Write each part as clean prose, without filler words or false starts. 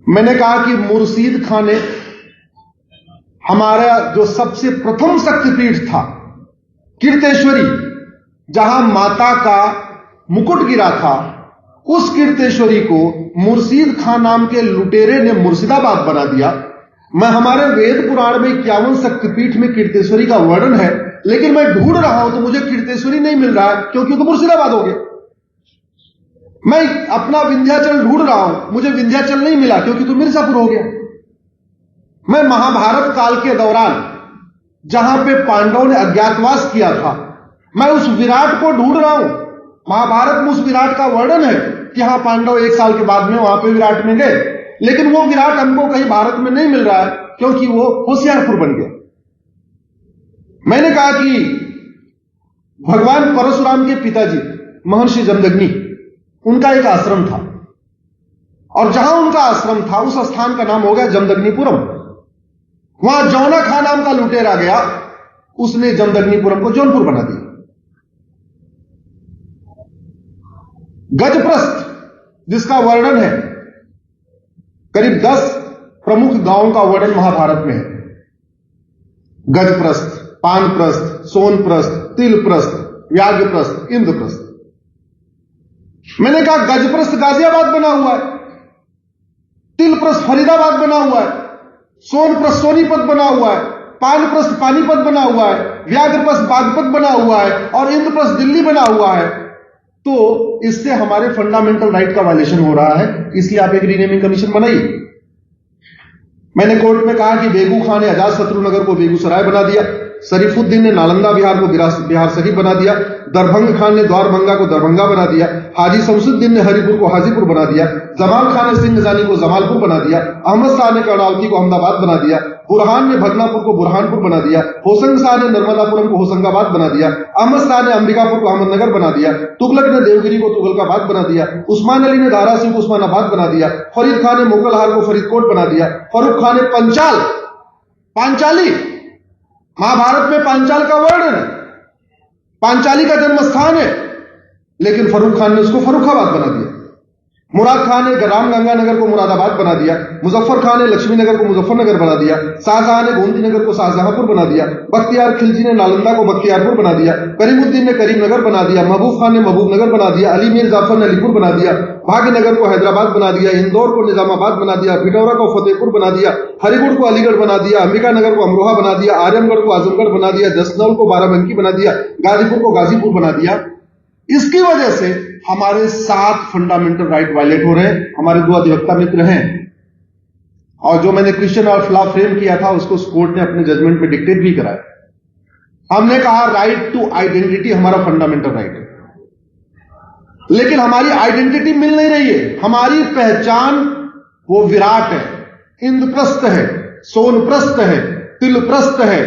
मैंने कहा कि मुर्शीद खां ने हमारा जो सबसे प्रथम शक्तिपीठ था कीर्तेश्वरी, जहां माता का मुकुट गिरा था, उस कीर्तेश्वरी को मुर्शीद खां नाम के लुटेरे ने मुर्शिदाबाद बना दिया। मैं हमारे वेद पुराण में 51 शक्तिपीठ में कीर्तेश्वरी का वर्णन है, लेकिन मैं ढूंढ रहा हूं तो मुझे कीर्तेश्वरी नहीं मिल रहा है, क्योंकि तो मुर्शिदाबाद हो गया। मैं अपना विंध्याचल ढूंढ रहा हूं, मुझे विंध्याचल नहीं मिला, क्योंकि तो मिर्जापुर हो गया। मैं महाभारत काल के दौरान जहां पे पांडवों ने अज्ञातवास किया था, मैं उस विराट को ढूंढ रहा हूं। महाभारत में उस विराट का वर्णन है कि हाँ, पांडव 1 साल के बाद में वहां पे विराट में गए, लेकिन वो विराट हमको कहीं भारत में नहीं मिल रहा है, क्योंकि वो होशियारपुर बन गया। मैंने कहा कि भगवान परशुराम के पिताजी महर्षि जमदग्नि, उनका एक आश्रम था, और जहां उनका आश्रम था उस स्थान का नाम हो गया जमदग्निपुरम। वहां जौना खां नाम का लुटेरा गया, उसने जमदग्निपुरम को जौनपुर बना दिया। गजप्रस्थ जिसका वर्णन है, करीब 10 प्रमुख गांवों का वर्णन महाभारत में है। गजप्रस्थ, पानप्रस्थ, सोनप्रस्थ, तिलप्रस्थ, व्याघ्रप्रस्थ, इंद्रप्रस्थ। मैंने कहा गजप्रस्थ गाजियाबाद बना हुआ है, तिलप्रस्थ फरीदाबाद बना हुआ है, सोनप्रस्थ सोनीपत बना हुआ है, पानप्रस्थ पानीपत बना हुआ है, व्याघ्रप्रस्थ बागपत बना हुआ है, और इंद्रप्रस्थ दिल्ली बना हुआ है। तो इससे हमारे फंडामेंटल राइट का वायलेशन हो रहा है, इसलिए आप एक रीनेमिंग कमीशन बनाइए। मैंने कोर्ट में कहा कि बेगू खां ने अजातशत्रु नगर को बेगूसराय बना दिया, शरीफुद्दीन ने नालंदा बिहार को बिहार शरीफ बना दिया, दरभंग खान ने द्वारभंगा को दरभंगा बना दिया, हाजी शमसुद्दीन ने हरिपुर को हाजीपुर बना दिया, जमाल खान ने सिंहजानी को जमालपुर बना दिया, अहमद शाह ने कर्णावती को अहमदाबाद बना दिया, बुरहान ने भगनापुर को बुरहानपुर बना दिया, होशंग शाह ने नर्मदापुरम को होशंगाबाद बना दिया, अहमद शाह ने अंबिकापुर को अहमदनगर बना दिया, तुगलक ने देवगिरी को तुगलकाबाद बना दिया, उस्मान अली ने धाराशिव को उस्मानाबाद बना दिया, फरीद खान ने मुगलहार को फरीदकोट बना दिया, फरूख खान ने पांचाली, महाभारत में पांचाल का वर्णन है, पांचाली का जन्म स्थान है, लेकिन फरूख खान ने उसको फर्रुखाबाद बना दिया। मुराद खान ने रामगंगा नगर को मुरादाबाद बना दिया, मुजफ्फर खान ने लक्ष्मी नगर को मुजफ्फरनगर बना दिया, शाहजहां ने गोमती नगर को शाहजहांपुर बना दिया, बख्तियार खिलजी ने नालंदा को बख्तियारपुर बना दिया, करीमुद्दीन ने करीमनगर बना दिया, महबूब खान ने महबूबनगर बना दिया, अली मीर जाफर ने अलीपुर बना दिया, भाग्यनगर को हैदराबाद बना दिया, इंदौर को निजामाबाद बना दिया, पिटौरा को फतेहपुर बना दिया, हरिपुर को अलीगढ़ बना दिया, अंबिका नगर को अमरोहा बना दिया, आर्यमगढ़ को आजमगढ़ बना दिया, जसनौल को बाराबंकी बना दिया, गाजीपुर को गाजीपुर बना दिया। इसकी वजह से हमारे 7 फंडामेंटल राइट वायलेट हो रहे हैं। हमारे 2 अधिवक्ता मित्र हैं, और जो मैंने क्वेश्चन और लॉ फ्रेम किया था उसको कोर्ट ने अपने जजमेंट में डिक्टेट भी कराया। हमने कहा राइट टू आइडेंटिटी हमारा फंडामेंटल राइट है, लेकिन हमारी आइडेंटिटी मिल नहीं रही है। हमारी पहचान वो विराट है, इंद्रप्रस्थ है, सोनप्रस्थ है, तिलप्रस्थ है,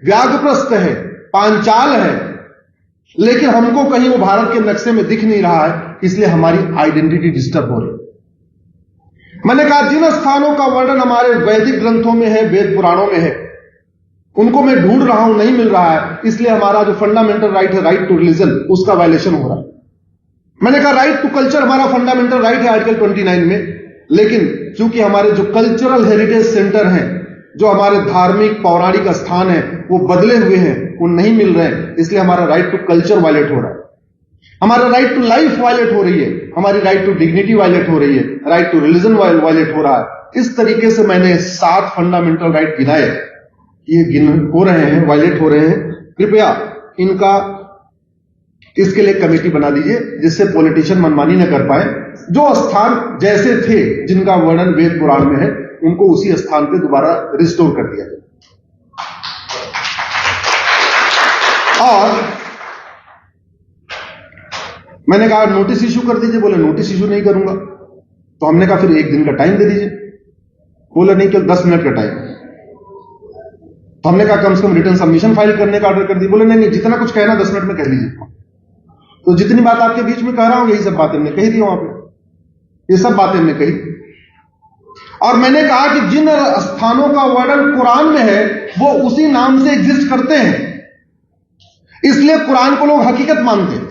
व्याघ्रप्रस्थ है, पांचाल है, लेकिन हमको कहीं वो भारत के नक्शे में दिख नहीं रहा है, इसलिए हमारी आइडेंटिटी डिस्टर्ब हो रही। मैंने कहा जिन स्थानों का वर्णन हमारे वैदिक ग्रंथों में है, वेद पुराणों में है, उनको मैं ढूंढ रहा हूं, नहीं मिल रहा है, इसलिए हमारा जो फंडामेंटल राइट है, राइट टू रिलीजन, उसका वायलेशन हो रहा है। मैंने कहा राइट टू कल्चर हमारा फंडामेंटल राइट है आर्टिकल 29 में, लेकिन चूंकि हमारे जो कल्चरल हेरिटेज सेंटर हैं, जो हमारे धार्मिक पौराणिक स्थान है, वो बदले हुए हैं, वो नहीं मिल रहे हैं, इसलिए हमारा राइट टू कल्चर वायलेट हो रहा है, हमारा राइट टू लाइफ वायलेट हो रही है, हमारी राइट टू डिग्निटी वायलेट हो रही है, राइट टू रिलीजन वायलेट हो रहा है। इस तरीके से मैंने 7 फंडामेंटल राइट गिनाए, ये हो रहे हैं, वायलेट हो रहे हैं। कृपया इनका इसके लिए कमेटी बना दीजिए, जिससे पॉलिटिशियन मनमानी न कर पाए। जो स्थान जैसे थे, जिनका वर्णन वेद पुराण में है, उनको उसी स्थान पे दोबारा रिस्टोर कर दिया जाए। और मैंने कहा नोटिस इशू कर दीजिए, बोले नोटिस इशू नहीं करूंगा। तो हमने कहा फिर 1 दिन का टाइम दे दीजिए, बोले नहीं केवल 10 मिनट का टाइम। तो हमने कहा कम से कम रिटर्न सबमिशन फाइल करने का ऑर्डर कर दी, बोले नहीं जितना कुछ कहना 10 मिनट में कह लीजिए। तो जितनी बात आपके बीच में कह रहा हूं, यही सब बातें हमने कही थी वहां पे, ये सब बातें हमने कही। और मैंने कहा कि जिन स्थानों का वर्णन कुरान में है, वो उसी नाम से एग्जिस्ट करते हैं, इसलिए कुरान को लोग हकीकत मानते हैं।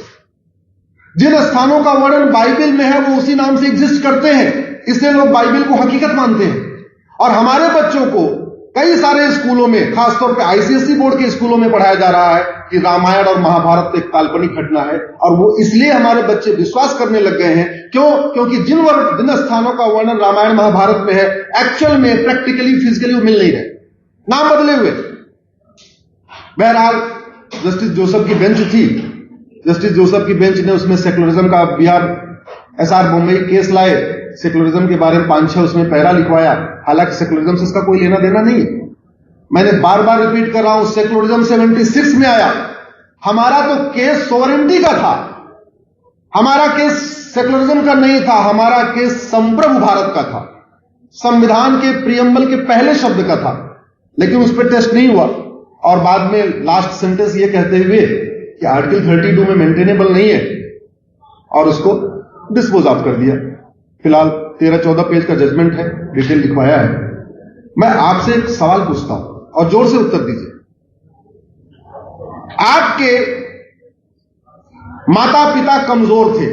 जिन स्थानों का वर्णन बाइबल में है, वो उसी नाम से एग्जिस्ट करते हैं, इसलिए लोग बाइबल को हकीकत मानते हैं। और हमारे बच्चों को कई सारे स्कूलों में, खासतौर पे आईसीएसई बोर्ड के स्कूलों में पढ़ाया जा रहा है कि रामायण और महाभारत एक काल्पनिक घटना है, और वो इसलिए हमारे बच्चे विश्वास करने लग गए हैं। क्योंकि जिन स्थानों का वर्णन रामायण महाभारत में है, एक्चुअल में प्रैक्टिकली फिजिकली वो मिल नहीं रहे, नाम बदले हुए। बहरहाल जस्टिस जोसेफ की बेंच थी, जस्टिस जोसेफ की बेंच ने उसमें सेकुलरिज्म का SR बॉम्बे केस लाए, सेकुलरिज्म के बारे में 5-6 उसमें पैरा लिखवाया। हालांकि सेकुलरिज्म से इसका कोई लेना देना नहीं है। मैंने बार बार रिपीट कर रहा हूं, सेकुलरिज्म 76 में आया। हमारा तो केस सोवरेनिटी का था, हमारा केस सेकुलरिज्म का नहीं था, हमारा केस संप्रभु भारत का था, संविधान के प्रियम्बल के पहले शब्द का था। लेकिन उस पर टेस्ट नहीं हुआ, और बाद में लास्ट सेंटेंस ये कहते हुए कि आर्टिकल 32 में मेंटेनेबल नहीं है, और उसको डिस्पोज ऑफ कर दिया। फिलहाल 13-14 पेज का जजमेंट है, डिटेल लिखवाया है। मैं आपसे एक सवाल पूछता हूं और जोर से उत्तर दीजिए। आपके माता पिता कमजोर थे,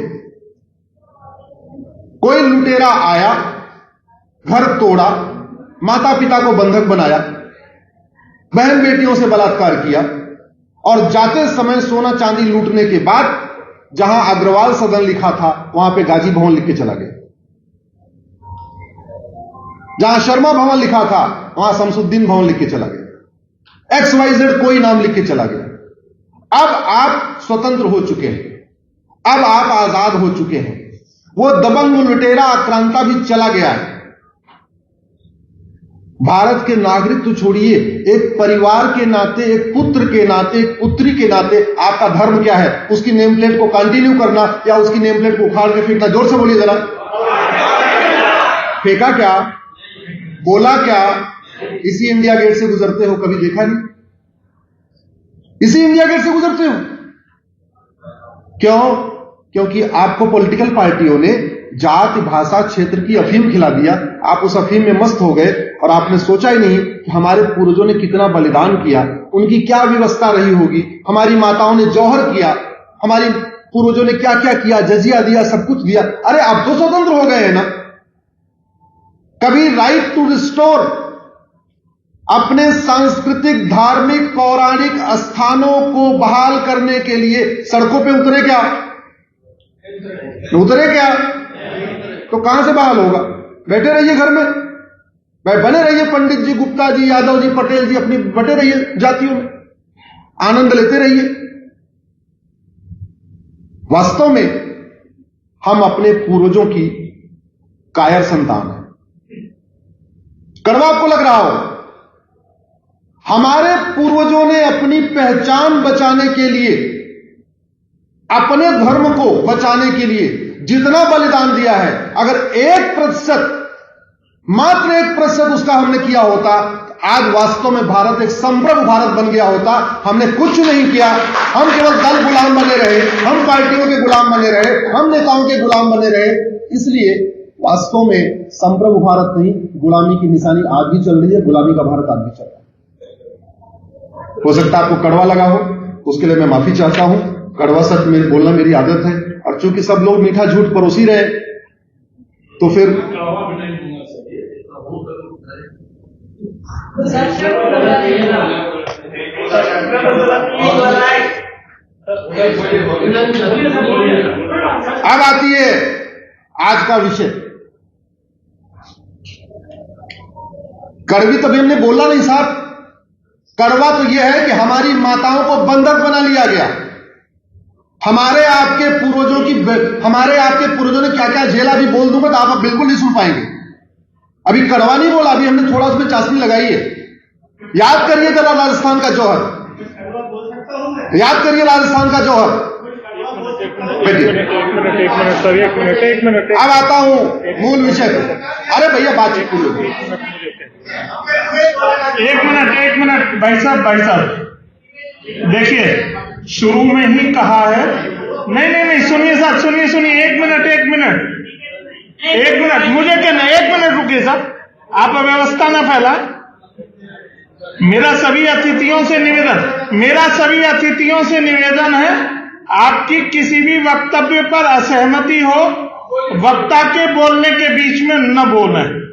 कोई लुटेरा आया, घर तोड़ा, माता पिता को बंधक बनाया, बहन बेटियों से बलात्कार किया, और जाते समय सोना चांदी लूटने के बाद जहां अग्रवाल सदन लिखा था वहां पे गाजी भवन लिख के चला गया, जहां शर्मा भवन लिखा था वहां शमसुद्दीन भवन लिख के चला गया, XYZ कोई नाम लिख के चला गया। अब आप स्वतंत्र हो चुके हैं, अब आप आजाद हो चुके हैं, वो दबंग लुटेरा आक्रांता भी चला गया है। भारत के नागरिक तो छोड़िए, एक परिवार के नाते, एक पुत्र के नाते, एक पुत्री के नाते आपका धर्म क्या है? उसकी नेम प्लेट को कंटिन्यू करना या उसकी नेम प्लेट को उखाड़ के फेंकना? जोर से बोलिए जरा। फेंका क्या, बोला क्या? इसी इंडिया गेट से गुजरते हो, कभी देखा नहीं? इसी इंडिया गेट से गुजरते हो। क्यों? क्योंकि आपको पॉलिटिकल पार्टियों ने जाति भाषा क्षेत्र की अफीम खिला दिया, आप उस अफीम में मस्त हो गए, और आपने सोचा ही नहीं कि हमारे पूर्वजों ने कितना बलिदान किया, उनकी क्या व्यवस्था रही होगी, हमारी माताओं ने जौहर किया, हमारी पूर्वजों ने क्या क्या किया, जजिया दिया, सब कुछ दिया। अरे अब तो स्वतंत्र हो गए हैं ना। कभी राइट टू रिस्टोर अपने सांस्कृतिक, धार्मिक, पौराणिक स्थानों को बहाल करने के लिए सड़कों पे उतरे क्या? उतरे क्या? तो कहां से बहाल होगा? बैठे रहिए घर में, बने रहिए, पंडित जी, गुप्ता जी, यादव जी, पटेल जी, अपनी बटे रहिए जातियों में, आनंद लेते रहिए। वास्तव में हम अपने पूर्वजों की कायर संतान हैं। कड़वा आपको लग रहा हो, हमारे पूर्वजों ने अपनी पहचान बचाने के लिए, अपने धर्म को बचाने के लिए जितना बलिदान दिया है, अगर 1%, मात्र 1% उसका हमने किया होता, आज वास्तव में भारत एक संप्रभु भारत बन गया होता। हमने कुछ नहीं किया, हम केवल दल गुलाम बने रहे, हम पार्टियों के गुलाम बने रहे, हम नेताओं के गुलाम बने रहे। इसलिए वास्तव में संप्रभु भारत नहीं, गुलामी की निशानी आज भी चल रही है, गुलामी का भारत आज भी चल रहा है। हो सकता है आपको कड़वा लगा हो, उसके लिए मैं माफी चाहता हूं। कड़वा सच में बोलना मेरी आदत है, और चूंकि सब लोग मीठा झूठ परोसी रहे, तो फिर अब आती है आज का विषय। कड़वी तभी हमने बोला नहीं साहब। कड़वा तो यह है कि हमारी माताओं को बंधक बना लिया गया। हमारे आपके पूर्वजों ने क्या क्या झेला, अभी बोल दूंगा तो आप बिल्कुल नहीं सुन पाएंगे। अभी कड़वा नहीं बोला, अभी हमने थोड़ा उसमें चाशनी लगाई है। याद करिए जरा राजस्थान का जौहर, याद करिए राजस्थान का जौहर। एक मिनट, अब आता हूं मूल विषय पर। अरे भैया बातचीत करिए। एक मिनट भाई साहब, देखिए शुरू में ही कहा है। नहीं, सुनिए साहब, सुनिए, एक मिनट, मुझे कहना, 1 मिनट रुकिए साहब, आप अव्यवस्था ना फैला। मेरा सभी अतिथियों से निवेदन है, आपकी किसी भी वक्तव्य पर असहमति हो वक्ता के बोलने के बीच में न बोलें।